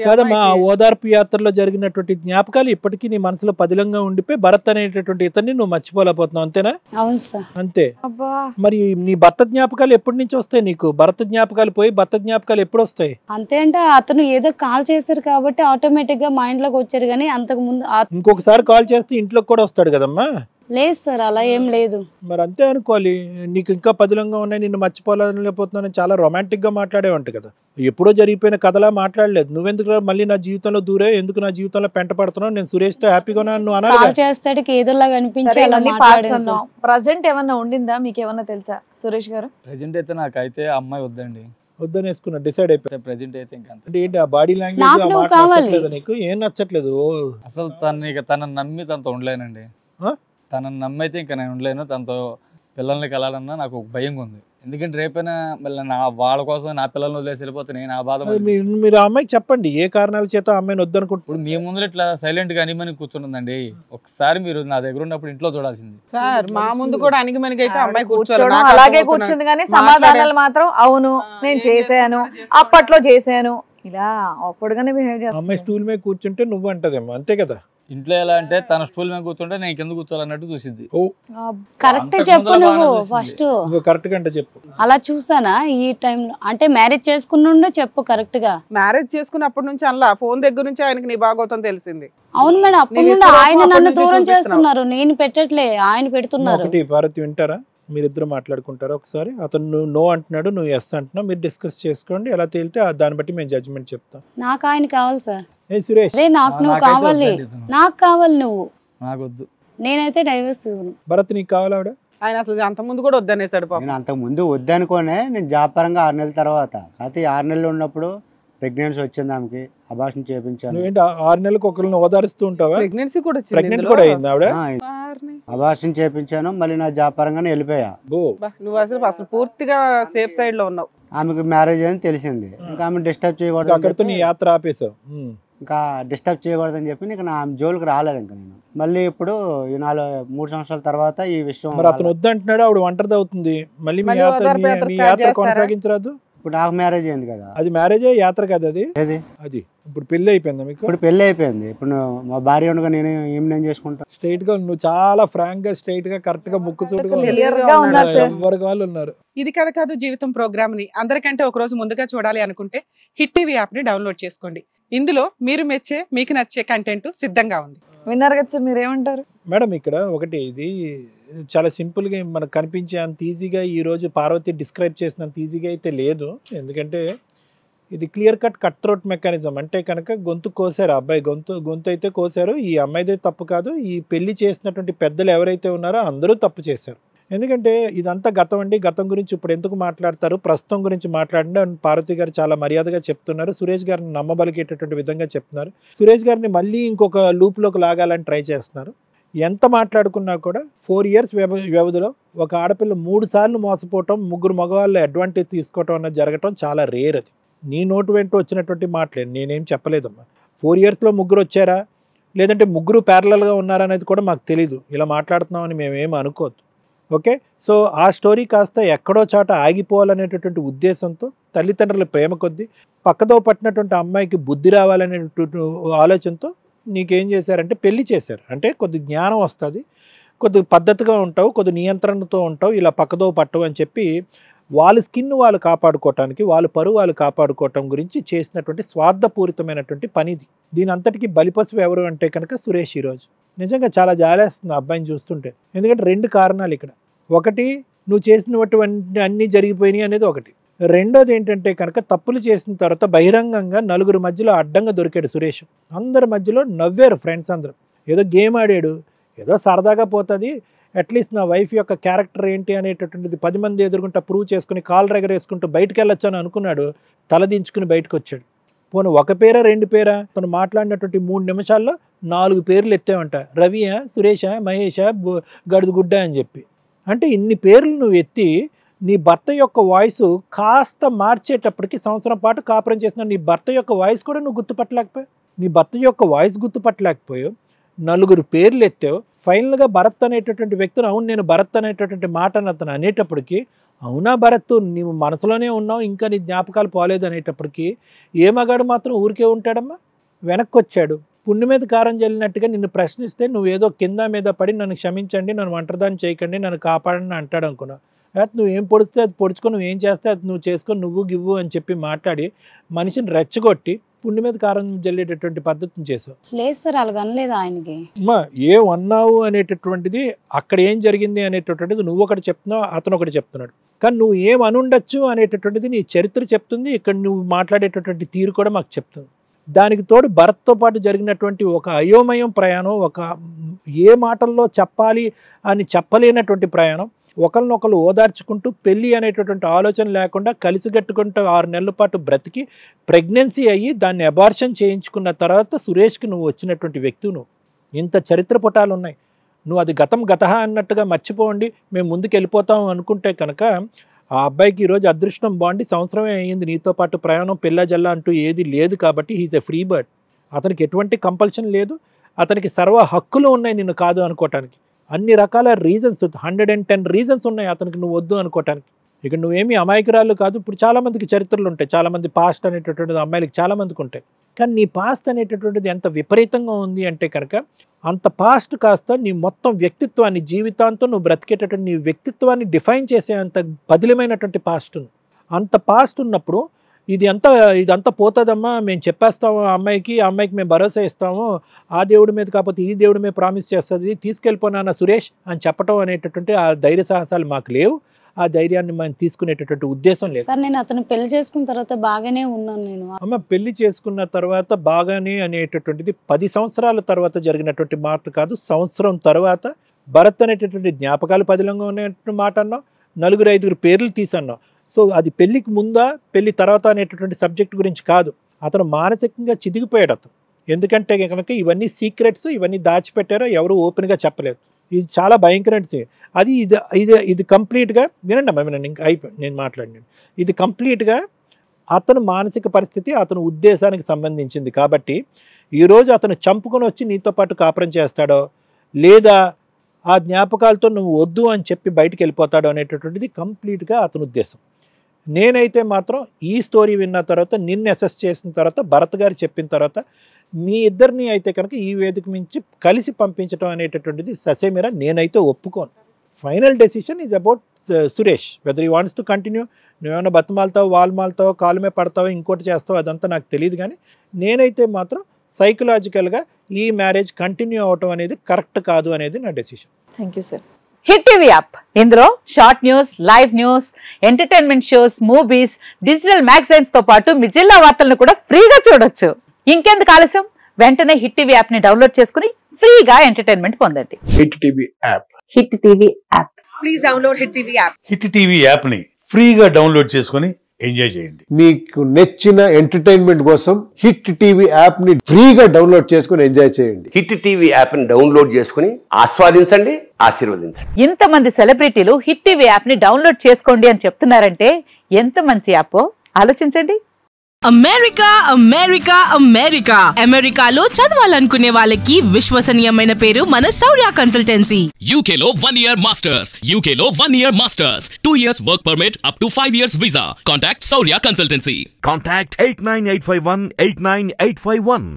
కాదమ్మా, ఆ ఓదార్పు యాత్రలో జరిగినటువంటి జ్ఞాపకాలు ఇప్పటికీ నీ మనసులో పదిలంగా ఉండిపోయి భరత్ అనేటటువంటి ఇతన్ని నువ్వు మర్చిపోలేకపోతున్నావు, అంతేనా? అవును సార్. అంతే. అబ్బా మరి నీ భర్త జ్ఞాపకాలు ఎప్పటి నుంచి వస్తాయి నీకు? భర్త జ్ఞాపకాలు పోయి భర్త జ్ఞాపకాలు ఎప్పుడు వస్తాయి? అంతే అంటే అతను ఏదో కాల్ చేశారు కాబట్టి ఆటోమేటిక్ గా మైండ్ లోకి వచ్చారు, కానీ అంతకు ముందు ఇంకొకసారి కాల్ చేస్తే ఇంట్లోకి కూడా వస్తాడు కదమ్మా. లేదు సార్, అలా ఏం లేదు. మరి అంతే అనుకోవాలి. నీకు ఇంకా పదిలంగా ఉన్నాయి, నిన్ను మర్చిపోలేకపోతున్నాను చాలా రొమాంటిక్ గా మాట్లాడేవంట కదా. ఎప్పుడో జరిగిపోయిన కథలా మాట్లాడలేదు. నువ్వెందుకు మళ్ళీ నా జీవితంలో దూరే, ఎందుకు నా జీవితంలో పెంట పడుతున్నావు, నేను సురేష్ తో హ్యాపీగా నువ్వు అనాలి. కాల్ చేస్తాడికి ఏదోలాగా అనిపించి అలా మాట్లాడాను సార్. ప్రజెంట్ ఏమన్నా ఉండిందా, మీకు ఏమన్నా తెలుసా సురేష్ గారు? ప్రెజెంట్ అయితే నాకైతే అమ్మాయి వద్దండి, వద్దనేసుకున్నా, డిసైడ్ అయిపోయి. ప్రెజెంట్ అయితే ఇంకా అంతే. అంటే ఏంటి ఆ బాడీ నాకు లాంగ్వేజ్ నువ్వు కావాలి. నచ్చట్లేదు నీకు? ఏం నచ్చట్లేదు? అసలు తనని నమ్మి తనతో ఉండలేనండి. ఆ? తనని నమ్మైతే ఇంకా నేను ఉండలేను. తనతో పిల్లల్ని కలాలన్నా నాకు ఒక భయంగా ఉంది. ఎందుకంటే రేపైనా మళ్ళీ వాళ్ళ కోసం నా పిల్లల్ని వదిలేసి వెళ్ళిపోతే నేను ఆ బాధ. మీరు ఆ అమ్మాయికి చెప్పండి ఏ కారణాల చేత ఆ అమ్మాయిని వద్దనుకుంటున్నారు. ఇప్పుడు మీ ముందు ఇట్లా సైలెంట్ గా అనిమని కూర్చుంటుందండి. ఒకసారి మీరు నా దగ్గర ఉన్నప్పుడు ఇంట్లో చూడాల్సింది సార్. మా ముందు కూడా అనిగిమనికి అయితే అమ్మాయి కూర్చోవడం అలాగే కూర్చుంది, కానీ సమాధానాలు మాత్రం అవును నేను చేశాను, అప్పట్లో చేశాను, ఇలా అప్పుడుగానే బిహేవ్ చేస్తాను. అమ్మాయి స్టూల్ మీద కూర్చుంటే నువ్వు అంటదేమో, అంతే కదా. ఇంట్లో ఎలా అంటే తన స్టూల్ మీద కూర్చుంటే నేను కింద కూర్చోాలన్నట్టు చూసిద్ది. కరెక్ట్ చెప్పు నువ్వు ఫస్ట్. కరెక్ట్ గా అంటే చెప్పు. అలా చూసానా ఈ టైంలో? అంటే మ్యారేజ్ చేసుకున్నా చెప్పు కరెక్ట్ గా. మ్యారేజ్ చేసుకున్నప్పటి నుంచి అలా ఫోన్ దగ్గర నుంచి ఆయనకి నీ భాగవతం తెలిసింది. అవును మేడం, అప్పటి నుండి ఆయన నన్ను దూరం చేస్తున్నారు, నేను పెట్టట్లే, ఆయన పెడుతున్నారు. ఒకటి భారతి వింటారా, మీరిద్దరు మాట్లాడుకుంటారా ఒకసారి? అతను నో అంటున్నాడు, నువ్వు ఎస్ అంటున్నావు, మీరు డిస్కస్ చేసుకోండి. ఎలా తేలితే దాన్ని బట్టి మేము జడ్జిమెంట్ చెప్తాం. నాకు ఆయన కావాలి సార్. ఏ సురేష్, అదే నాకు నువ్వు కావాలి, నాకు కావాలి నువ్వు. నాకు వద్దు, నేనైతే డైవర్స్. భరత్ నీకు కావాలా? ఆవిడ ఆయన అసలు అంత ముందు కూడా వద్దనేసాడు పాపం. నేను అంతకు ముందు వద్దనుకోనే, నేను జాబ్ పరంగా 6 నెలల తర్వాత, అయితే 6 నెలలు ఉన్నప్పుడు ప్రెగ్నెన్సీ వచ్చింది, ఆమెకి అబార్షన్ చేయించాను. నువ్వేంటి 6 నెలలకు ఒకరిని ఓదారుస్తూ ఉంటావా? ప్రెగ్నెన్సీ కూడా ప్రెగ్నెంట్ కూడా అయింది ఆవిడ? అబార్షన్ చేయించాను, మళ్ళీ నా జాబ్ పరంగానే వెళ్ళిపోయా. నువ్వు అసలు పూర్తిగా సేఫ్ సైడ్ లో ఉన్నావు. ఆమెకు మ్యారేజ్ అని తెలిసింది, ఇంకా ఆమె డిస్టర్బ్ చేయకూడదు, అక్కడితో నీ యాత్ర ఆపేశావు. ఇంకా డిస్టర్బ్ చేయకూడదని చెప్పి ఇంకా నా జోలికి రాలేదు. ఇంకా నేను మళ్ళీ ఇప్పుడు ఈ 3 సంవత్సరాల తర్వాత ఈ విషయం. మరి అతను వద్దంటున్నాడు, ఆవిడ ఒంటరిది అవుతుంది, మళ్ళీ మీ యాత్ర కొనసాగించరాదు? ఇప్పుడు నాకు మ్యారేజ్ అయింది కదా. అది మ్యారేజే, యాత్ర కదా అది. అది ఇప్పుడు పెళ్లి అయిపోయిందా మీకు? ఇప్పుడు పెళ్లి అయిపోయింది. ఇప్పుడు మా భార్య ఉండగా నేను చేసుకుంటా. స్ట్రైట్ గా నువ్వు చాలా ఫ్రాంక్ గా, స్ట్రైట్ గా, కరెక్ట్ గా, ముక్కు సూటుగా ఎవరు కాళ్ళు ఉన్నారు. ఇది కథ కాదు జీవితం ప్రోగ్రామ్ ని అందరికంటే ఒక రోజు ముందుగా చూడాలి అనుకుంటే హిట్ టీవీ యాప్ ని డౌన్లోడ్ చేసుకోండి. ఇందులో మీరు మెచ్చే, మీకు నచ్చే కంటెంట్ సిద్ధంగా ఉంది. విన్నారు కదా సార్, మీరేమంటారు మేడం? ఇక్కడ ఒకటి, ఇది చాలా సింపుల్ గా మనకు కనిపించే అంత ఈజీగా ఈ రోజు పార్వతి డిస్క్రైబ్ చేసినంత ఈజీగా అయితే లేదు. ఎందుకంటే ఇది క్లియర్ కట్ త్రోట్ మెకానిజం. అంటే కనుక గొంతు కోసారు, అబ్బాయి గొంతు అయితే కోసారు. ఈ అమ్మాయిదే తప్పు కాదు, ఈ పెళ్లి చేసినటువంటి పెద్దలు ఎవరైతే ఉన్నారో అందరూ తప్పు చేశారు. ఎందుకంటే ఇదంతా గతం అండి, గతం గురించి ఇప్పుడు ఎందుకు మాట్లాడతారు, ప్రస్తుతం గురించి మాట్లాడండి అని పార్వతి గారు చాలా మర్యాదగా చెప్తున్నారు. సురేష్ గారిని నమ్మబలిగేటటువంటి విధంగా చెప్తున్నారు. సురేష్ గారిని మళ్ళీ ఇంకొక లూప్లోకి లాగాలని ట్రై చేస్తున్నారు. ఎంత మాట్లాడుకున్నా కూడా 4 years వ్యవధిలో ఒక ఆడపిల్ల 3 సార్లు మోసపోవటం, 3 మగవాళ్ళు అడ్వాంటేజ్ తీసుకోవటం అన్నది జరగటం చాలా రేర్. అది నీ నోటు వెంట వచ్చినటువంటి మాటలేదు, నేనేం చెప్పలేదమ్మా. 4 yearsలో 3 వచ్చారా, లేదంటే 3 ప్యారలల్గా ఉన్నారా అనేది కూడా మాకు తెలీదు. ఇలా మాట్లాడుతున్నామని మేమేమి అనుకోవద్దు. ఓకే, సో ఆ స్టోరీ కాస్త ఎక్కడో చోట ఆగిపోవాలనేటటువంటి ఉద్దేశంతో, తల్లిదండ్రుల ప్రేమ కొద్దీ, పక్కదో పట్టినటువంటి అమ్మాయికి బుద్ధి రావాలనేటువంటి ఆలోచనతో నీకేం చేశారంటే పెళ్లి చేశారు. అంటే కొద్ది జ్ఞానం వస్తుంది, కొద్ది పద్ధతిగా ఉంటావు, కొద్ది నియంత్రణతో ఉంటావు, ఇలా పక్కదో పట్టవు అని చెప్పి వాళ్ళ స్కిన్ వాళ్ళు కాపాడుకోవటానికి, వాళ్ళ పరువు వాళ్ళు కాపాడుకోవటం గురించి చేసినటువంటి స్వార్థపూరితమైనటువంటి పనిది. దీని అంతటికీ బలిపశువు ఎవరు అంటే కనుక సురేష్. ఈరోజు నిజంగా చాలా జాలేస్తుంది అబ్బాయిని చూస్తుంటే. ఎందుకంటే 2 కారణాలు ఇక్కడ. ఒకటి, నువ్వు చేసినటువంటి అన్నీ జరిగిపోయినాయి అనేది ఒకటి. రెండోది ఏంటంటే కనుక తప్పులు చేసిన తర్వాత బహిరంగంగా 4 మధ్యలో అడ్డంగా దొరికాడు సురేష్. అందరి మధ్యలో నవ్వారు ఫ్రెండ్స్ అందరూ. ఏదో గేమ్ ఆడాడు, ఏదో సరదాగా పోతుంది, అట్లీస్ట్ నా వైఫ్ యొక్క క్యారెక్టర్ ఏంటి అనేటటువంటిది 10 మంది ఎదుర్కొంటా ప్రూవ్ చేసుకుని కాలు ఎగరేసుకుంటూ బయటకు వెళ్ళొచ్చు అని అనుకున్నాడు. తలదించుకుని బయటకు వచ్చాడు. పోను 1 పేరా 2 పేరా, తను మాట్లాడినటువంటి 3 నిమిషాల్లో 4 పేర్లు ఎత్తావంట. రవియా, సురేషా, మహేషా, గడుదుగుడ్డ అని చెప్పి. అంటే ఇన్ని పేర్లు నువ్వు ఎత్తి నీ భర్త యొక్క వాయిస్ కాస్త మార్చేటప్పటికి, సంవత్సరం పాటు కాపురం చేసిన నీ భర్త యొక్క వాయిస్ కూడా నువ్వు గుర్తుపట్టలేకపోయావు. నీ భర్త యొక్క వాయిస్ గుర్తుపట్టలేకపోయావు, 4 పేర్లు ఎత్తావు. ఫైనల్గా భరత్ అనేటటువంటి వ్యక్తిని, అవును నేను భరత్ అనేటటువంటి మాట అతను అనేటప్పటికి అవునా భరత్, నీవు మనసులోనే ఉన్నావు, ఇంకా నీ జ్ఞాపకాలు పోలేదు అనేటప్పటికి ఏ మగాడు మాత్రం ఊరికే ఉంటాడమ్మా? వెనక్కి వచ్చాడు, పుండి మీద కారం జల్లినట్టుగా నిన్ను ప్రశ్నిస్తే నువ్వేదో కింద మీద పడి నన్ను క్షమించండి, నన్ను ఒంటరిదాన్ని చేయకండి, నన్ను కాపాడండి అంటాడు అనుకున్నావు. నువ్వేం పొడిస్తే అది పొడుచుకో, నువ్వేం చేస్తే అది నువ్వు చేసుకో, నువ్వు గివ్వు అని చెప్పి మాట్లాడి మనిషిని రెచ్చగొట్టి పుండి మీద కారం జల్లేటటువంటి పద్ధతిని చేసావు. లేదు సార్, అలాగ అనలేదు ఆయనకి. అమ్మా ఏమన్నావు అనేటటువంటిది, అక్కడ ఏం జరిగింది అనేటటువంటిది నువ్వు ఒకటి చెప్తున్నావు, అతను ఒకటి చెప్తున్నాడు. కానీ నువ్వు ఏం అనుండొచ్చు అనేటటువంటిది నీ చరిత్ర చెప్తుంది, ఇక్కడ నువ్వు మాట్లాడేటటువంటి తీరు కూడా మాకు చెప్తుంది. దానికి తోడు భరత్తో పాటు జరిగినటువంటి ఒక అయోమయం ప్రయాణం, ఒక ఏ మాటల్లో చెప్పాలి అని చెప్పలేనటువంటి ప్రయాణం, ఒకరినొకరు ఓదార్చుకుంటూ పెళ్ళి అనేటటువంటి ఆలోచన లేకుండా కలిసిగట్టుకుంటూ 6 నెలల పాటు బ్రతికి ప్రెగ్నెన్సీ అయ్యి దాన్ని అబార్షన్ చేయించుకున్న తర్వాత సురేష్కి నువ్వు వచ్చినటువంటి వ్యక్తి. నువ్వు ఇంత చరిత్ర పుటాలు ఉన్నాయి. నువ్వు అది గతం గతహ అన్నట్టుగా మర్చిపోండి, మేము ముందుకు వెళ్ళిపోతాం అనుకుంటే కనుక ఆ అబ్బాయికి ఈరోజు అదృష్టం బాగుండి సంవత్సరమే అయ్యింది నీతో పాటు ప్రయాణం, పిల్ల జల్ల అంటూ ఏది లేదు కాబట్టి హీజ్ ఎ ఫ్రీ బర్డ్. అతనికి ఎటువంటి కంపల్షన్ లేదు, అతనికి సర్వ హక్కులు ఉన్నాయి నిన్ను కాదు అనుకోవటానికి. అన్ని రకాల రీజన్స్, 110 రీజన్స్ ఉన్నాయి అతనికి నువ్వు వద్దు అనుకోవటానికి. ఇక నువ్వేమీ అమాయకురాలు కాదు. ఇప్పుడు చాలామందికి చరిత్రలు ఉంటాయి, చాలామంది పాస్ట్ అనేటటువంటిది అమ్మాయిలకి చాలామందికి ఉంటాయి. కానీ నీ పాస్ట్ అనేటటువంటిది ఎంత విపరీతంగా ఉంది అంటే కనుక అంత పాస్ట్ కాస్త నీ మొత్తం వ్యక్తిత్వాన్ని, జీవితాంతం నువ్వు బ్రతికేటటువంటి నీ వ్యక్తిత్వాన్ని డిఫైన్ చేసే అంత పదిలమైనటువంటి పాస్ట్ ఉంది. అంత పాస్ట్ ఉన్నప్పుడు ఇదంతా పోతుందమ్మా, మేము చెప్పేస్తాము ఆ అమ్మాయికి మేము భరోసా ఇస్తాము, ఆ దేవుడి మీద కాకపోతే ఈ దేవుడి మీద ప్రామిస్ చేస్తుంది, తీసుకెళ్ళిపోయినా సురేష్ అని చెప్పడం అనేటటువంటి ఆ ధైర్య సాహసాలు మాకు లేవు. ఆ ధైర్యాన్ని మనం తీసుకునేటటువంటి ఉద్దేశం లేదు. సార్ నేను అతను పెళ్లి చేసుకున్న తర్వాత బాగానే ఉన్నాను నేను. అమ్మ పెళ్లి చేసుకున్న తర్వాత బాగానే అనేటటువంటిది 10 సంవత్సరాల తర్వాత జరిగినటువంటి మాట కాదు. సంవత్సరం తర్వాత భరత్ అనేటటువంటి జ్ఞాపకాలు పదిలంగా ఉన్నటువంటి మాట అన్నావు, 4-5 పేర్లు తీసన్నావు. సో అది పెళ్లికి ముందా పెళ్లి తర్వాత అనేటటువంటి సబ్జెక్ట్ గురించి కాదు. అతను మానసికంగా చిదిగిపోయాడు అతను. ఎందుకంటే కనుక ఇవన్నీ సీక్రెట్స్, ఇవన్నీ దాచిపెట్టారో ఎవరు ఓపెన్గా చెప్పలేదు. ఇది చాలా భయంకరమైన అది. ఇది కంప్లీట్గా వినండి అమ్మా, వినండి, ఇంకా అయిపోయి నేను మాట్లాడినాను. ఇది కంప్లీట్గా అతను మానసిక పరిస్థితి, అతను ఉద్దేశానికి సంబంధించింది. కాబట్టి ఈరోజు అతను చంపుకొని వచ్చి నీతో పాటు కాపురం చేస్తాడో లేదా ఆ జ్ఞాపకాలతో నువ్వు వద్దు అని చెప్పి బయటికి వెళ్ళిపోతాడో అనేటటువంటిది కంప్లీట్గా అతని ఉద్దేశం. నేనైతే మాత్రం ఈ స్టోరీ విన్న తర్వాత, నిన్ను అసెస్ చేసిన తర్వాత, భరత్ గారు చెప్పిన తర్వాత మీ ఇద్దరిని అయితే కనుక ఈ వేదిక నుంచి కలిసి పంపించడం అనేటటువంటిది ససేమిరా నేనైతే ఒప్పుకోను. Final decision is about Suresh. Whether you wants to continue, నువ్వేమైనా బతుమాలతావు, వాల్మాలతావు, కాలుమే పడతావు, ఇంకోటి చేస్తావు, అదంతా నాకు తెలియదు. కానీ నేనైతే మాత్రం సైకలాజికల్గా ఈ మ్యారేజ్ కంటిన్యూ అవటం అనేది కరెక్ట్ కాదు అనేది నా decision. Thank you sir. Hit TV app, ఇందులో short news, live news, entertainment shows, movies, digital magazines తో పాటు మీ జిల్లా వార్తలను కూడా ఫ్రీగా చూడొచ్చు. ఇంకెందుకు ఆలస్యం, వెంటనే హిట్ టీవీ యాప్ ని డౌన్లోడ్ చేసుకుని ఫ్రీగా ఎంటర్టైన్మెంట్ పొందండి. Hit TV app. Hit TV app. Please download hit TV app. Hit TV app ని ఫ్రీగా డౌన్లోడ్ చేసుకుని ఎంజాయ్ చేయండి. మీకు నచ్చిన ఎంటర్టైన్మెంట్ కోసం హిట్ టీవీ యాప్ ని ఫ్రీగా డౌన్లోడ్ చేసుకుని ఎంజాయ్ చేయండి. హిట్ టీవీ యాప్ ని డౌన్లోడ్ చేసుకుని ఆస్వాదించండి, ఆశీర్వదించండి. ఇంతమంది సెలబ్రిటీలు హిట్ టీవీ యాప్ ని డౌన్లోడ్ చేసుకోండి అని చెప్తున్నారంటే ఎంత మంచి యాప్ ఆలోచించండి. అమెరికా అమెరికా అమెరికా అమెరికాలో చదవాలనుకునే వాళ్ళకి విశ్వసనీయమైన పేరు మన శౌర్య కన్సల్టెన్సీ. UK లో 1 year masters, UK లో 1 year masters, 2 years work permit up to 5 years visa. Contact Saurya Consultancy. Contact 89851 89851.